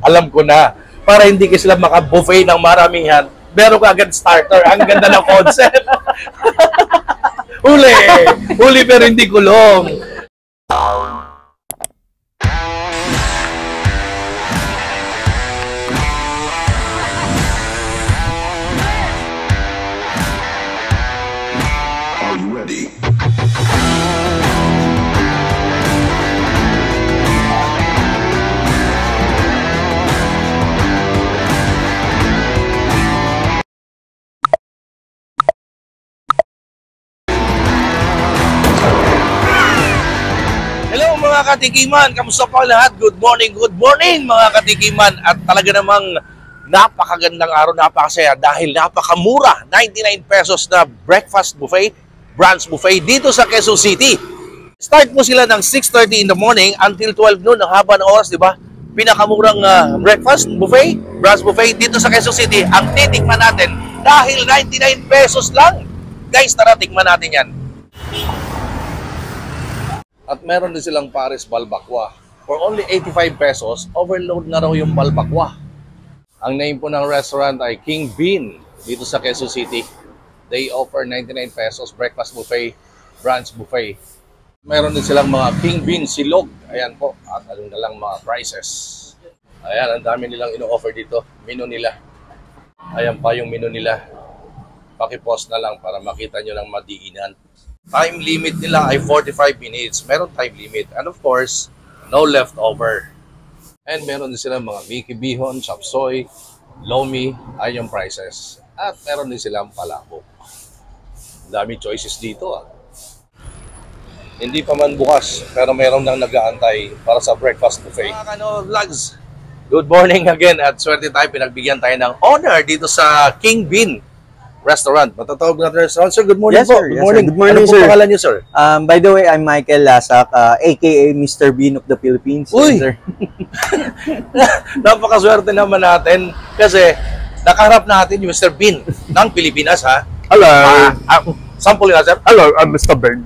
Alam ko na. Para hindi ka sila maka-buffet ng maramihan, meron ka agad starter. Ang ganda ng concept. Huli! Huli pero hindi kulong. Are you ready? Mga katikiman, kamusta po lahat? Good morning mga katikiman. At talaga namang napakagandang araw, napakasaya dahil napakamura, 99 pesos na breakfast buffet, brunch buffet dito sa Quezon City. Start mo sila ng 6:30 in the morning until 12 noon, ang haba ng oras, di ba? Pinakamurang breakfast buffet, brunch buffet dito sa Quezon City. Ang titikman natin dahil 99 pesos lang. Guys, tara, tikman natin yan. At meron din silang Paris Balbakwa. For only 85 pesos, overload na raw yung balbakwa. Ang name po ng restaurant ay King Bean dito sa Quezon City. They offer 99 pesos breakfast buffet, brunch buffet. Meron din silang mga King Bean silog. Ayan po, at along na lang mga prices. Ayan, ang dami nilang ino-offer dito. Menu nila. Ayan pa yung menu nila. Paki-post na lang para makita nyo ng madiinan. Time limit nila ay 45 minutes. Meron time limit. And of course, no leftover. And meron din silang mga Mickey Bihon, Chop Suey, Lomi, ay yung prices. At meron din silang palabok. Dami choices dito. Hindi pa man bukas, pero meron nang nag-aantay para sa breakfast buffet. Mga vlogs, good morning again. At swerte tayo, pinagbigyan tayo ng honor dito sa King Bean Restaurant. Matatawag natin restaurant. Sir, good morning yes, po. Sir. Good yes, morning. Sir. Good morning, ano po sir. pangalan niyo, sir? By the way, I'm Michael Lasak, aka Mr. Bean of the Philippines. Uy! Yes, sir. Napakaswerte naman natin kasi nakaharap natin yung Mr. Bean ng Pilipinas, ha? Hello. Sample nga, sir. Hello, I'm Mr. Ben.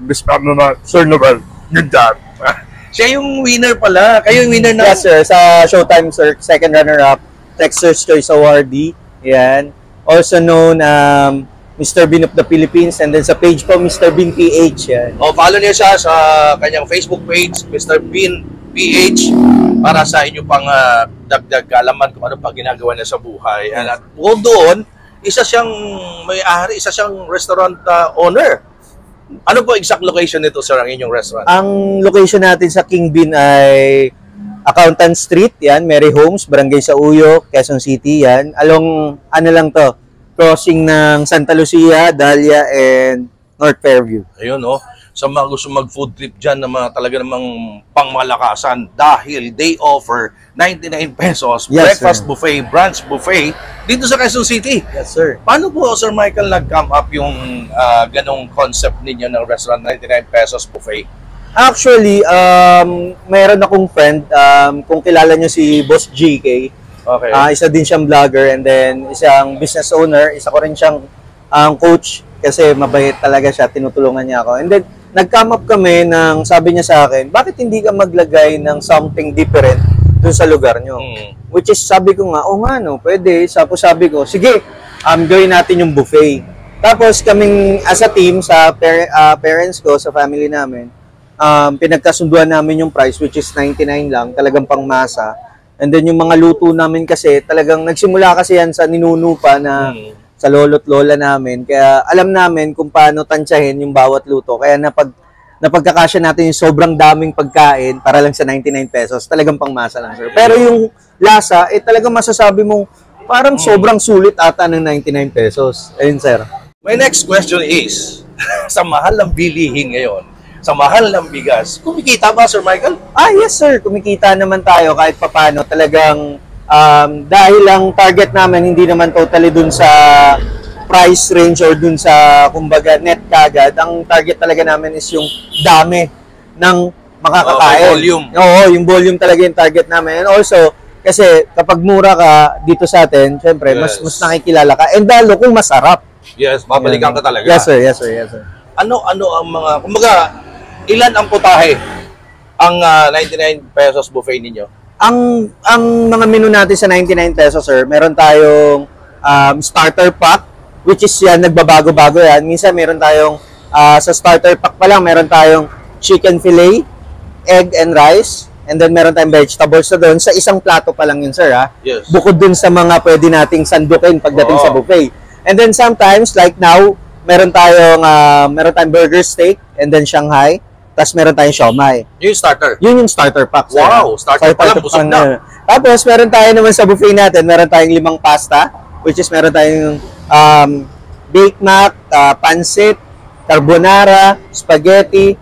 Sir Noel. Good job. Siya yung winner pala. Kayo yung winner ng... Yes, sir. Sa Showtime, sir. Second runner-up. Texter's Choice Awardee. Yan. Also known Mr. Bean of the Philippines. And then sa page po, Mr. Bean PH. Yan. O, follow niyo siya sa kanyang Facebook page, Mr. Bean PH, para sa inyo pang dagdag kaalaman kung ano pa ginagawa niya sa buhay. And at bukod doon, isa siyang may-ari, isa siyang restaurant owner. Ano po exact location nito, sir, ang inyong restaurant? Ang location natin sa King Bean ay Accountant Street. Yan. Mary Homes, Barangay Sauyo, Quezon City. Yan. Along, ano lang to, crossing ng Santa Lucia, Dahlia, and North Fairview. Ayun, oh. Sa mga gusto mag-food trip dyan na mga talaga namang pangmalakasan dahil they offer 99 pesos Yes, breakfast sir. buffet, brunch buffet dito sa Quezon City. Yes, sir. Paano po, Sir Michael, nag-come up yung ganong concept ninyo ng restaurant 99 pesos buffet? Actually, mayroon akong friend, kung kilala nyo si Boss GK, Okay. isa din siyang vlogger and then isang business owner, isa ko rin siyang coach kasi mabait talaga siya, tinutulungan niya ako. And then, nag-come up kami ng sabi niya sa akin, bakit hindi ka maglagay ng something different dun sa lugar nyo? Which is, sabi ko nga, oh nga no, pwede. Tapos sabi ko, sige, gawin natin yung buffet. Tapos kaming as a team, sa parents ko, sa family namin, pinagkasunduan namin yung price, which is 99 lang, talagang pangmasa. And then yung mga luto namin kasi, talagang nagsimula kasi yan sa ninuno pa na sa lolo't lola namin. Kaya alam namin kung paano tansyahin yung bawat luto. Kaya napagkakasya natin yung sobrang daming pagkain para lang sa 99 pesos. Talagang pangmasa lang, sir. Pero yung lasa, talagang masasabi mong parang sobrang sulit ata ng 99 pesos. Ayun, sir. My next question is, sa mahal ng bilihin ngayon, sa mahal ng bigas, kumikita ba, Sir Michael? Yes, sir. Kumikita naman tayo kahit papano. Talagang dahil lang target namin hindi naman totally dun sa price range or dun sa kumbaga net kagad. Ang target talaga namin is yung dami ng makakakain. Volume. Oo, yung volume talaga yung target namin. And also, kasi kapag mura ka dito sa atin, syempre, mas nakikilala ka. And lalo kung masarap. Yes, babalikan ka talaga. Yes, sir. Yes, sir. Yes, sir. Ano ang mga, kumbaga, ilan ang putahe ang 99 pesos buffet ninyo? ang mga menu natin sa 99 pesos, sir, meron tayong starter pack, which is yan, nagbabago-bago yan. Minsan meron tayong, sa starter pack pa lang, meron tayong chicken fillet, egg and rice, and then meron tayong vegetables na doon. Sa isang plato pa lang yun, sir, ha? Yes. Bukod dun sa mga pwede nating sandukin pagdating sa buffet. And then sometimes, like now, meron tayong burger steak, and then Shanghai, tapos meron tayong siomai. Yung starter. Yun yung starter pack, sir. Wow, starter pa lang, busog na. Tapos, meron tayo naman sa buffet natin, meron tayong 5 pasta, which is meron tayong baked mac, pancit, carbonara, spaghetti,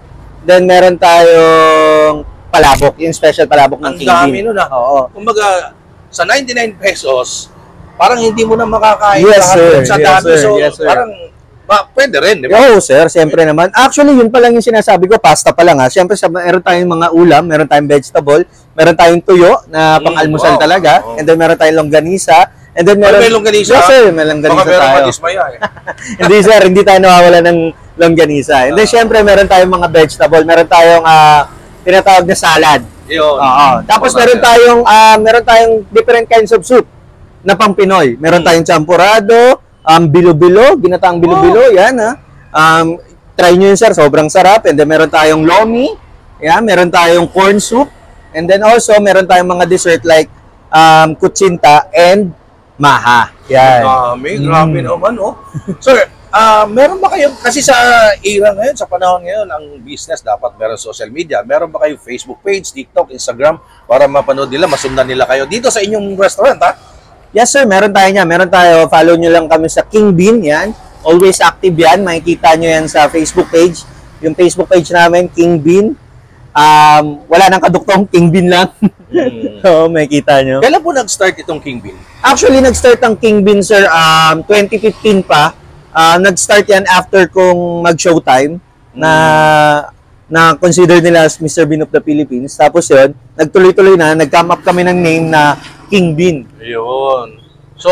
then meron tayong palabok, yung special palabok ng Ang King dami Bean. nun, ah. Oo. Kumbaga, sa 99 pesos, parang hindi mo na makakain Yes, lahat sir. dun sa Yes, dami. sir. So, Yes, sir. parang, pwede rin, di ba? Oo, sir, siyempre naman. Actually, yun pa lang yung sinasabi ko, pasta pa lang, ha. Siyempre, meron tayong mga ulam, meron tayong vegetable, meron tayong tuyo na pang-almusal wow. talaga, Oo. and then meron tayong longganisa, and then meron... May longganisa? Yes, sir, may longganisa Baka meron tayo. madismaya eh. Hindi, sir, hindi tayo nawawala ng longganisa. And then, siyempre, meron tayong mga vegetable, meron tayong tinatawag na salad. Yun. Oo. Tapos meron tayong different kinds of soup na pang Pinoy. Meron tayong champurado, bilo-bilo, ginataang bilo-bilo, yan ha. Try nyo yun, sir, sobrang sarap. And then meron tayong lomi, yan, meron tayong corn soup, and then also meron tayong mga dessert like kutsinta and maha. Yan. Grabe naman, oh. Sir, meron ba kayo, kasi sa era ngayon, sa panahon ngayon, ang business dapat meron social media. Meron ba kayo Facebook page, TikTok, Instagram, para mapanood nila, masundan nila kayo dito sa inyong restaurant, ha? Yes, sir. Meron tayo niya. Meron tayo. Follow nyo lang kami sa King Bean. Yan. Always active yan. Makikita nyo yan sa Facebook page. Yung Facebook page namin, King Bean. Wala nang kaduktong. King Bean lang. Oo, makikita nyo. Kailan po nag-start itong King Bean? Actually, nag-start ang King Bean, sir, 2015 pa. Nag-start yan after kong mag-showtime na consider nila as Mr. Bean of the Philippines. Tapos yun, nagtuloy-tuloy na. Nag-come up kami ng name na King Bean. Ayun. So,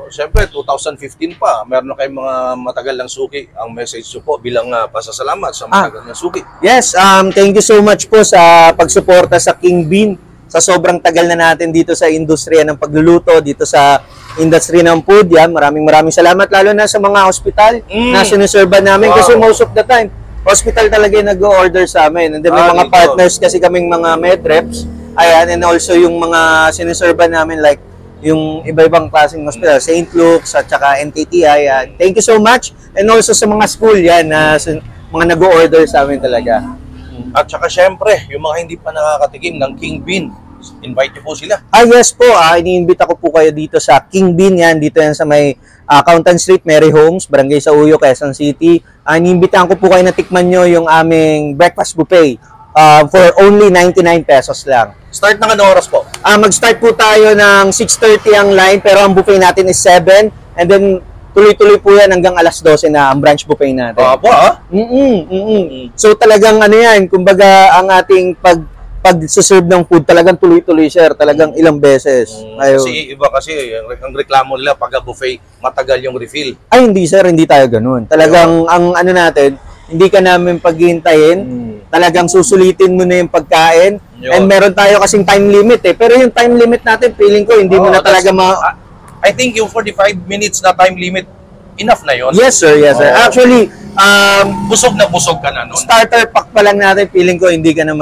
siyempre, 2015 pa, meron na kayong mga matagal ng suki. Ang message nyo po bilang pasasalamat sa matagal ng suki. Yes, thank you so much po sa pagsuporta sa King Bean. Sa sobrang tagal na natin dito sa industriya ng pagluluto, dito sa industry ng food. Yan, maraming salamat. Lalo na sa mga hospital na sinuserban namin. Wow. Kasi most of the time, hospital talaga yung nag-order sa amin. And then may mga dito. partners kasi kaming mga med reps. Ayan, and also yung mga sinuserban namin like yung iba-ibang klaseng hospital, St. Luke's at saka NKTI. Yan. Thank you so much. And also sa mga school yan na mga nag-order sa amin talaga. At saka siyempre, yung mga hindi pa nakakatikim ng King Bean, invite nyo po sila. Yes po, ini-invite ko po kayo dito sa King Bean yan. Dito yan sa may Accountant Street, Mary Homes, Barangay Sauyo, Quezon City. Ini-invitahan ko po kayo na tikman nyo yung aming breakfast buffet for only 99 pesos lang. Start ng anong oras po? Mag-start po tayo ng 6:30 ang line, pero ang buffet natin is 7. And then, tuloy-tuloy po yan hanggang alas 12 na ang branch buffet natin. Po, ha? So, talagang ano yan, kumbaga ang ating pag-serve ng food, talagang tuloy-tuloy, sir. Talagang ilang beses. Ayun. Kasi iba kasi, ang reklamo nila pag buffet, matagal yung refill. Ay, hindi, sir. Hindi tayo ganun. Talagang, ang ano natin, hindi ka namin paghihintayin. Talagang susulitin mo na yung pagkain. Yun. And meron tayo kasing time limit eh. Pero yung time limit natin, feeling ko, hindi mo na talaga I think yung 45 minutes na time limit, enough na yun. Yes, sir. Yes, sir. Actually, Busog na busog ka na nun. starter pack pa lang natin, feeling ko, hindi ka na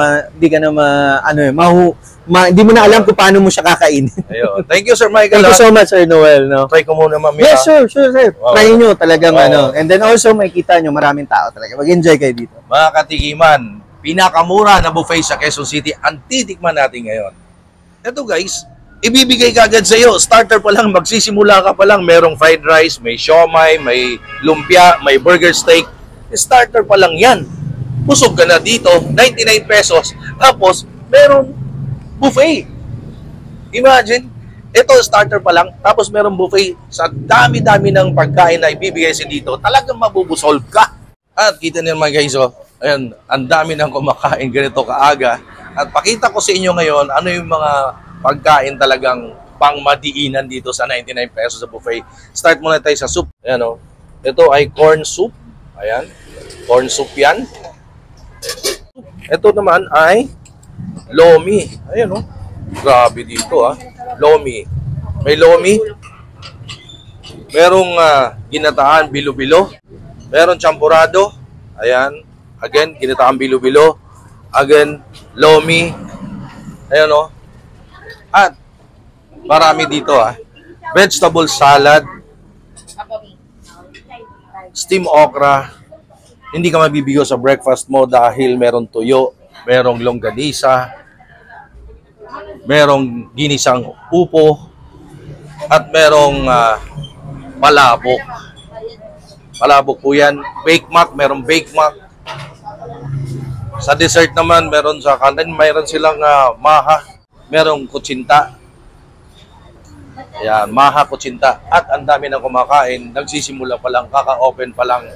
hindi mo na alam kung paano mo siya kakainin. Ayun. Thank you, Sir Michael. Thank you so much, Sir Noel. No? Try ko muna, ma'am. Yes, sir. Sure, sir. Wow. Try nyo talagang Wow. ano. And then also, makikita nyo, maraming tao talaga. Mag-enjoy kayo dito. Mga katikiman, pinakamura na buffet sa Quezon City ang titikman natin ngayon. Ito guys, ibibigay ka agad sa iyo. Starter pa lang, magsisimula ka pa lang, merong fried rice, may siomai, may lumpia, may burger steak. Starter pa lang yan. Busog ka na dito, 99 pesos. Tapos, merong buffet. Imagine, ito starter pa lang, tapos merong buffet sa dami-dami ng pagkain na ibibigay sa dito. Talagang mabubusolve ka. At kita niyo mga guys, ayan, ang dami nang kumakain ganito kaaga. At pakita ko sa inyo ngayon, ano yung mga pagkain talagang pangmadiinan dito sa 99 pesos sa buffet. Start muna tayo sa soup. Ayan, ito ay corn soup. Ayan, corn soup yan. Ito naman ay lomi. Ayan, Grabe dito Lomi. May lomi. Merong ginataan bilo-bilo. Meron champurado. Ayan. Again, ginataan bilo-bilo. Again, lomi. Ayan At marami dito vegetable salad. Steam okra. Hindi ka mabibigo sa breakfast mo dahil merong tuyo, merong longganisa, merong ginisang upo, at merong palabok. Palabok po yan. Bake mac, merong bake mac. Sa dessert naman, meron sa kanin, mayroon silang maha, merong kutsinta. Ayan, maha, kutsinta. At ang dami na kumakain, nagsisimula pa lang, kaka-open pa lang.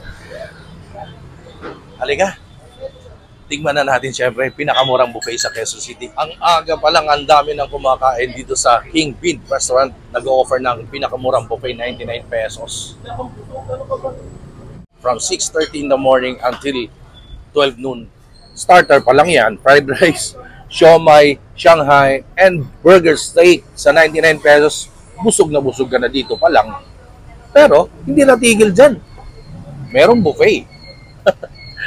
Halika. Tingnan na natin syempre, pinakamurang buffet sa Quezon City. Ang aga pa lang, ang dami ng kumakain dito sa King Bean Restaurant. Nag-o-offer ng pinakamurang buffet, 99 pesos. From 6:30 in the morning until 12 noon. Starter pa lang yan, fried rice, siomai, Shanghai, and burger steak sa 99 pesos. Busog na busog ka na dito pa lang. Pero, hindi natigil dyan. Merong buffet.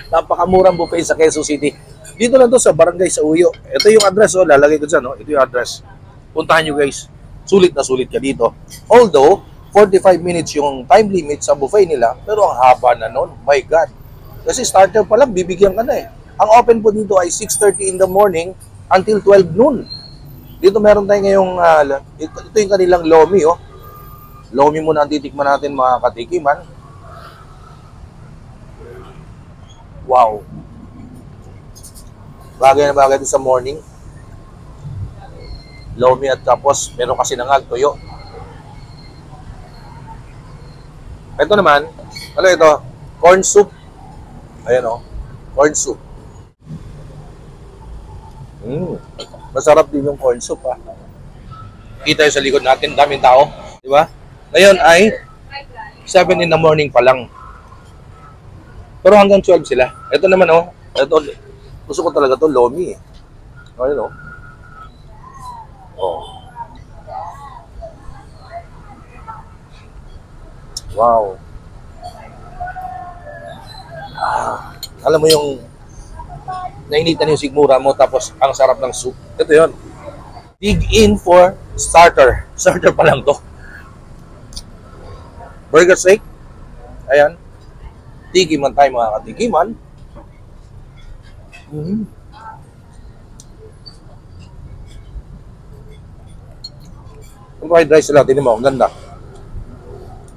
Napakamurang buffet sa Quezon City. Dito lang to sa Barangay sa Uyo. Ito yung address, lalagay ko dyan, Ito yung address. Puntahan nyo guys. Sulit na sulit ka dito. Although, 45 minutes yung time limit sa buffet nila, pero ang haba na nun. My God. Kasi starter pa lang, bibigyan ka na Ang open po dito ay 6:30 in the morning until 12 noon. Dito meron tayo ngayong, ito yung kanilang lomi, Lomi muna ang titikman natin mga katikiman. Wow. Bagay na bagay din sa morning. Lomi at tapos meron kasi nangal, tuyo. Ito naman, ano ito? Corn soup. Ayan corn soup. Masarap din yung corn soup Kita yung sa likod natin, daming tao. Di ba? Ngayon ay 7 in the morning pa lang. Pero hanggang 12 sila. Ito naman ito, gusto ko talaga to lomi Ayun Wow. Alam mo yung nainitan yung sigmura mo tapos ang sarap ng soup. Ito yun. Dig in for starter. Starter pa lang to. Burger steak. Ayan. Tikiman tayo mga katikiman. Yung fried rice nila, tinin mo, ang ganda.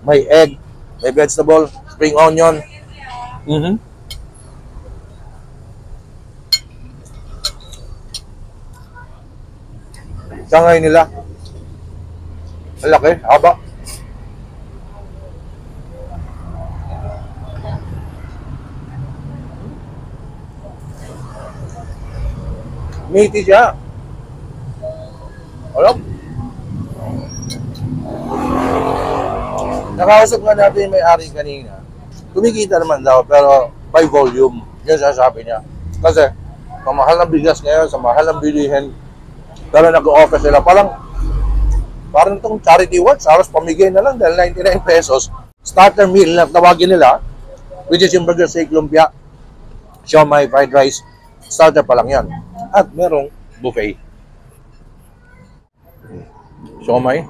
May egg, may vegetable, spring onion. Sangay nila. Ang laki, haba. Meaty siya. Alam? Nakausap nga natin yung may-ari kanina. Kumikita naman daw, pero by volume. Yan sasabi niya. Kasi, sa mahal ng bigas ngayon, sa mahal ng bilihin, pero nag-o-offer sila. Parang itong charity works, halos pamigay na lang dahil 99 pesos. Starter meal na tawagin nila, which is yung burger steak, lumpia, siomai, fried rice. Starter pa lang yan. At merong buffet. Siomai.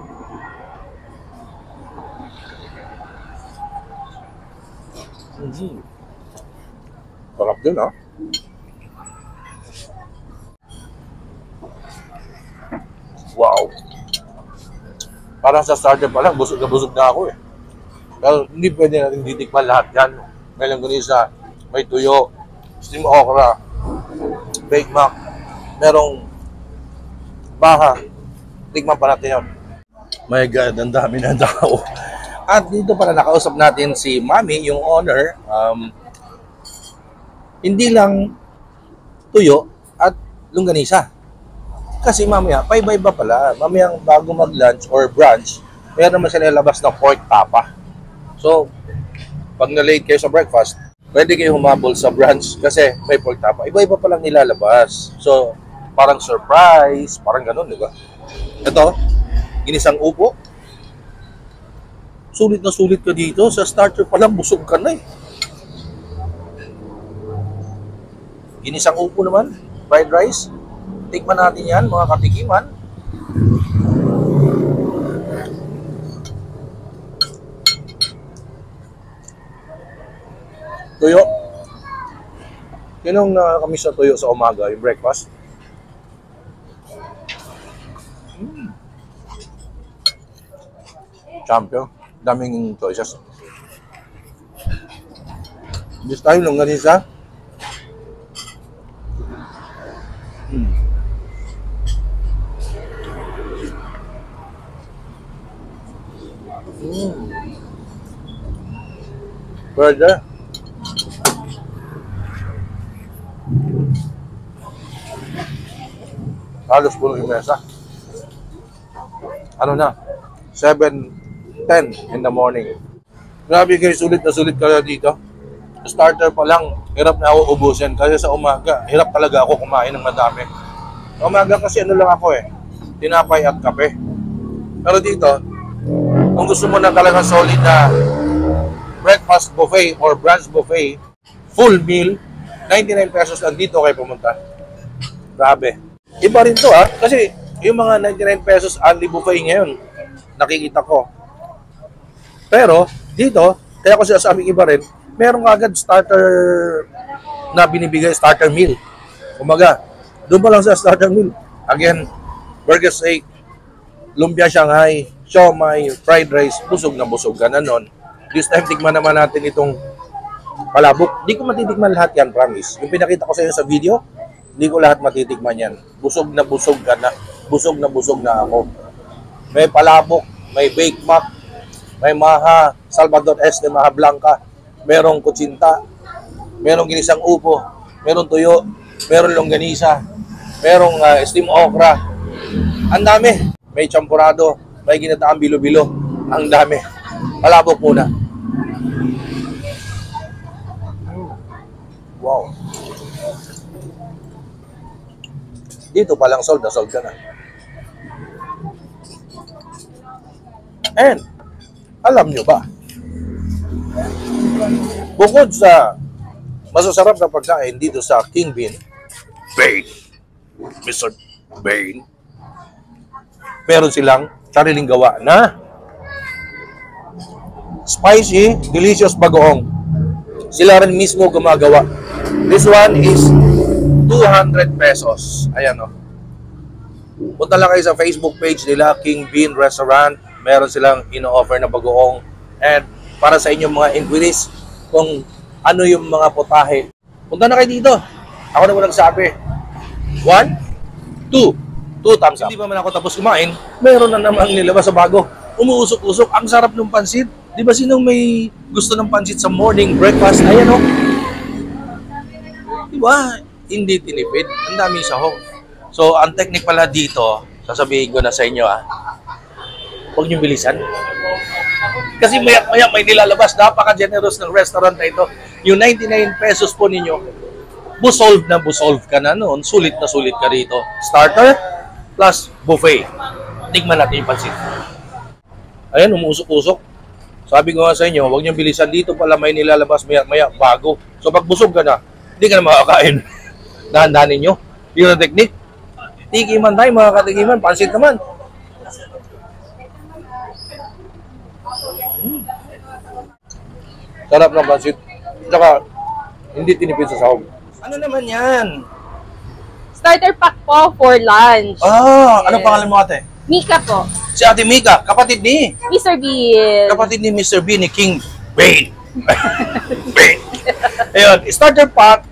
Sarap din Wow. Parang sa starter pa lang, busog na ako Pero hindi pwede natin titikman lahat yan. May langganisa, may tuyo, steam okra, bake mac, merong baha. Tikman pa natin yun. My God, ang dami na tao. At dito pala nakausap natin si Mami, yung owner. Hindi lang tuyo at longganisa. Kasi mamaya, paiba-iba pala. Mamaya bago mag-lunch or brunch, meron naman sila labas na pork tapa. So, pag na-late kayo sa breakfast, pwede kayo humabol sa brunch kasi may pork tapa. Iba-iba palang nilalabas. So, parang surprise, parang ganun, di ba? Ito, ginisang upo. Sulit na sulit ka dito. Sa starter pa lang, busog ka na eh. Ginisang upo naman, fried rice. Tikman natin yan, mga katikiman. Tuyo. Sinong nakakamiss na tuyo sa umaga, yung breakfast? Champion. Daming choices. This time, longganisa. Burger. Halos puno yung mesa. Ano na? 7:10 in the morning. Grabe guys, sulit na sulit ka dito. Starter pa lang, hirap na ako ubusin. Kasi sa umaga, hirap talaga ako kumain ng madami. Sa umaga kasi ano lang ako eh, tinapay at kape. Pero dito, kung gusto mo na talaga solid na breakfast buffet or brunch buffet, full meal, 99 pesos lang dito kayo pumunta. Grabe. Iba rin to kasi yung mga 99 pesos only buffet ngayon, nakikita ko. Pero, dito, kaya ko sinasabing iba rin, meron agad starter na binibigay, starter meal. Kumaga, doon pa lang sa starter meal. Again, burger steak, lumpia Shanghai, siomai, fried rice, busog na busog ka na nun. This time, tikman naman natin itong palabok. Di ko matitikman lahat yan, promise. Yung pinakita ko sa inyo sa video, di ko lahat matitikman yan. Busog na busog ka na. Busog na ako. May palabok, may baked mac, may maha, Salvador Este, maha blanca, merong kutsinta, merong ginisang upo, merong tuyo, merong longganisa, merong steam okra. Ang dami. May champurado, may ginataang bilo-bilo. Ang dami. Palabok muna. Wow. Dito pa lang sold ka na. And, alam nyo ba, bukod sa masasarap na pagkain dito sa King Bean, Mr. Bean, meron silang sariling gawa na spicy, delicious bagoong. Sila rin mismo gumagawa. This one is 200 pesos. Ayan o. Punta lang kayo sa Facebook page nila, King Bean Restaurant. Meron silang ino-offer na bagoong. And para sa inyong mga inquiries, kung ano yung mga putahe, punta na kayo dito. Ako na mo nagsabi. 1, 2 thumbs up. Hindi pa man ako tapos kumain, meron na namang nilabas sa bago. Umuusok-usok. Ang sarap ng pansit. Di ba sinong may gusto ng pansit sa morning breakfast? Ayan o. Di ba? Hindi tinipid. Ang daming sahog. So, ang technique pala dito, sasabihin ko na sa inyo huwag niyong bilisan. Kasi maya may nilalabas. Napaka-generous ng restaurant na ito. Yung 99 pesos po ninyo, busolve ka na noon. Sulit na sulit ka rito. Starter plus buffet. Tignan natin yung pansit. Ayan, umusok-usok. Sabi ko nga sa inyo, huwag niyong bilisan. Dito pala may nilalabas maya bago. So pag busog ka na, hindi ka na makakain. Dahan-dahanin nyo. Yun ang technique. Tikiman tayo mga katikiman. Pansit naman. Sarap ng pansit. Tsaka, hindi tinipid sa sahog. Ano naman yan? Starter pack po for lunch. Ano pangalan mo ate? Mika po. Si Ate Mika, kapatid ni Mr. Bean. Kapatid ni Mr. Bean, ni King Bean. Bean. Ayun, starter pack.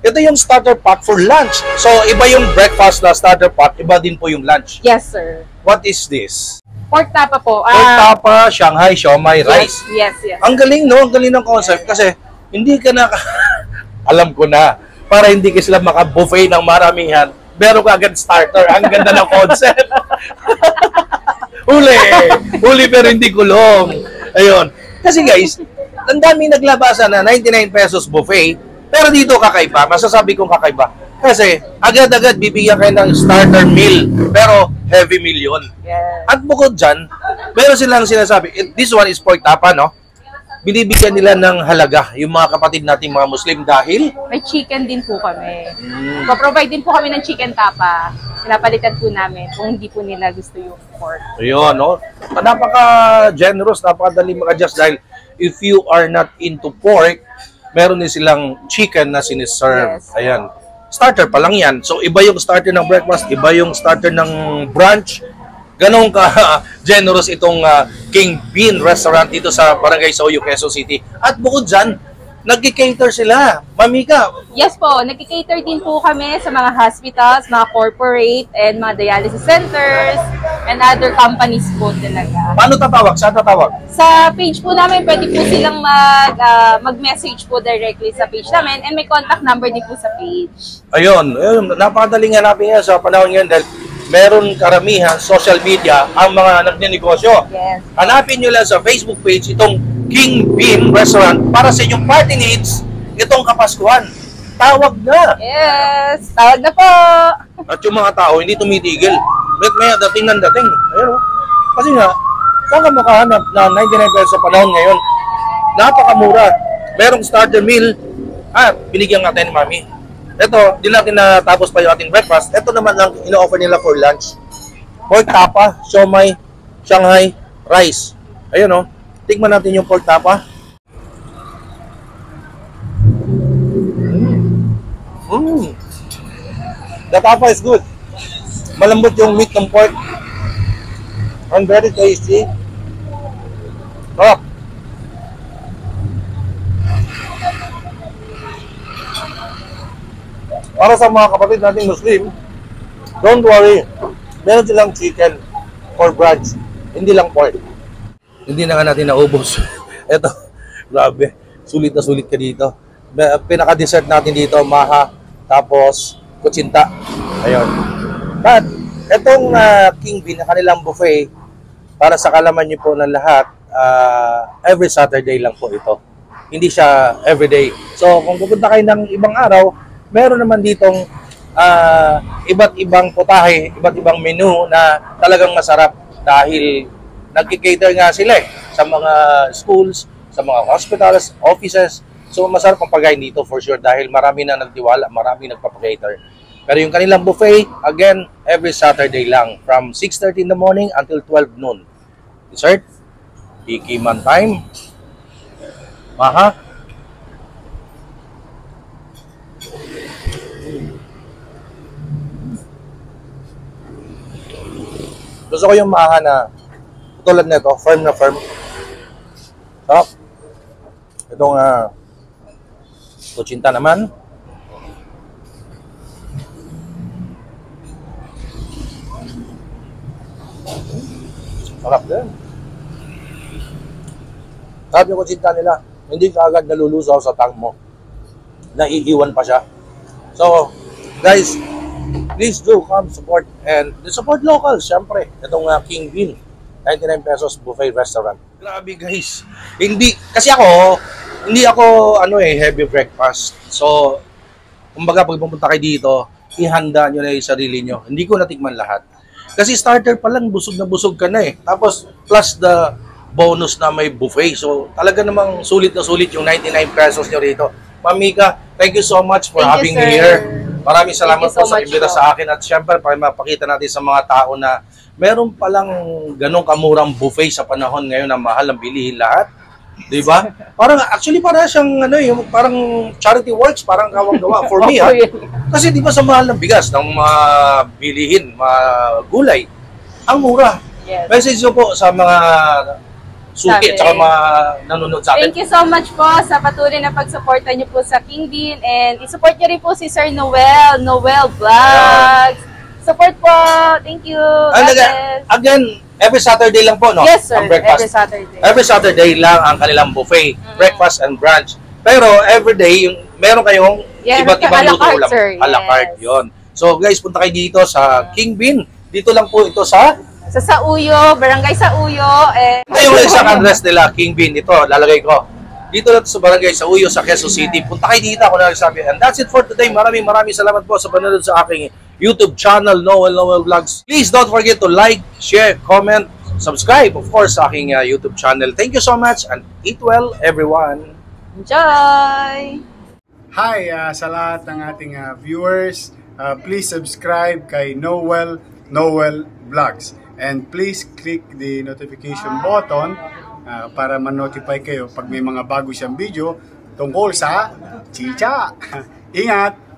Ito yung starter pack for lunch. So, iba yung breakfast na starter pack, iba din po yung lunch. Yes, sir. What is this? Pork tapa po. Pork tapa, Shanghai, siomai, rice. Yes. Ang galing, no? Ang galing ng concept kasi hindi ka na... Alam ko na. Para hindi ka sila maka-buffet ng maramihan, meron ka agad starter. Ang ganda ng concept. Huli pero hindi kulong. Ayun. Kasi guys, ang dami naglabasan na 99 pesos buffet, pero dito kakaiba. Masasabi kong kakaiba. Kasi agad-agad bibigyan kayo ng starter meal, pero heavy meal yun. Yes. At bukod dyan, meron silang sinasabi, this one is pork tapa, no? Binibigyan nila ng halaga yung mga kapatid nating mga Muslim dahil May chicken din po kami. Pa-provide din po kami ng chicken tapa. Pinapalitan po namin kung hindi po nila gusto yung pork. ayun, no? Napaka-generous, napakadali mag-adjust dahil if you are not into pork, meron din silang chicken na siniserve. Yes. Ayan. Starter pa lang yan. So, iba yung starter ng breakfast, iba yung starter ng brunch. Ganong ka-generous itong King Bean Restaurant dito sa Barangay Sauyo, Quezon City. At bukod dyan, nag-cater sila. Mamika, Yes po, nag-cater din po kami sa mga hospitals, mga corporate, and mga dialysis centers, and other companies po talaga. paano tatawag? Saan tatawag? Sa page po namin, pwede po silang mag-message po directly sa page namin, and may contact number din po sa page. Ayun, napakadaling hanapin yan sa panahon ngayon dahil meron karamihan social media ang mga nagnenegosyo. Yes. Hanapin nyo lang sa Facebook page itong King Bean Restaurant para sa inyong party needs itong Kapaskuhan. Tawag na! Yes! Tawag na po! At yung mga tao hindi tumitigil. May dating ng dating. Ayun, oh. Kasi nga, saan ka makahanap na 99 pesos sa panahon ngayon? Napakamura. Merong starter meal. Binigyan natin ni Mami. Ito, di natin natapos pa yung ating breakfast. Ito naman ang ino-offer nila for lunch. Pork tapa, siomai, Shanghai, rice. Ayun, oh. Tikman natin yung pork tapa. The tapa is good. Malambot yung meat ng pork. And very tasty. Sarap. Para sa mga kapatid nating Muslim, don't worry. Meron silang chicken for brunch. Hindi lang pork. Hindi na nga natin naubos. Ito, grabe. Sulit na sulit ka dito. Pinaka-dessert natin dito, maha, tapos kutsinta. Ayun. But, itong King Bean, na kanilang buffet, para sa kalaman niyo po ng lahat, every Saturday lang po ito. Hindi siya everyday. So, kung pupunta kayo ng ibang araw, meron naman ditong iba't ibang putahe, iba't ibang menu na talagang masarap dahil nag-cater nga sila sa mga schools, sa mga hospitals, offices. So masarap ang pagkain dito for sure dahil marami na nagtiwala, marami nagpa-cater. Pero yung kanilang buffet, again, every Saturday lang from 6:30 in the morning until 12 noon. Dessert, Ikiman time, maha. Gusto ko yung maha na tulad nito, firm na firm. Sarap. Itong kutsinta naman. Sarap din. Sarap yung kutsinta nila. Hindi ka agad nalulusaw sa tang mo. Naiiwan pa siya. So, guys, please do come support and support local, syempre. Itong King Bean, 99 pesos buffet restaurant. Grabe guys. Kasi hindi ako heavy breakfast. So, kumbaga pag pumunta kayo dito, ihanda nyo na yung sarili nyo. Hindi ko natikman lahat. Kasi starter pa lang, busog na busog ka na eh. Tapos, plus the bonus na may buffet. So, talaga namang sulit na sulit yung 99 pesos nyo rito. Mamika, thank you so much for having me here. Maraming salamat po sa imbita sa akin at syempre para mapakita natin sa mga tao na meron palang ganong kamurang buffet sa panahon ngayon na mahal ang bilihin lahat. 'Di ba? Parang actually para siyang yung parang charity works, parang kawang-gawa for me ha. Kasi 'di ba sa mahal ng bigas ng mga bilihin, mga gulay, ang mura. Yes. Message nyo po sa mga suki at saka mga nanonood sa akin. Thank you so much po sa patuloy na pagsuporta niyo po sa King Bean and isupport niyo rin po si Sir Noel Vlogs. Support po. Thank you. Again, every Saturday lang po, no? Yes, sir. Ang breakfast. Every Saturday. Every Saturday lang ang kanilang buffet, breakfast and brunch. Pero everyday, meron kayong iba't ibang luto ulam. A la carte, yun. So guys, punta kayo dito sa King Bean. Dito lang po ito sa Sauyo, Barangay Sauyo. Ito yung isang address nila, King Bean. Ito, lalagay ko. Dito lang sa barangay sa Uyo, sa Quezon City. Punta kayo dito ako na nagsabi. And that's it for today. Maraming salamat po sa panonood sa aking YouTube channel, Noel Vlogs. Please don't forget to like, share, comment, subscribe, of course, sa aking YouTube channel. Thank you so much and eat well, everyone. Enjoy! Hi sa lahat ng ating viewers. Please subscribe kay Noel Vlogs. And please click the notification button para ma-notify kayo pag may mga bago siyang video tungkol sa chicha. Ingat!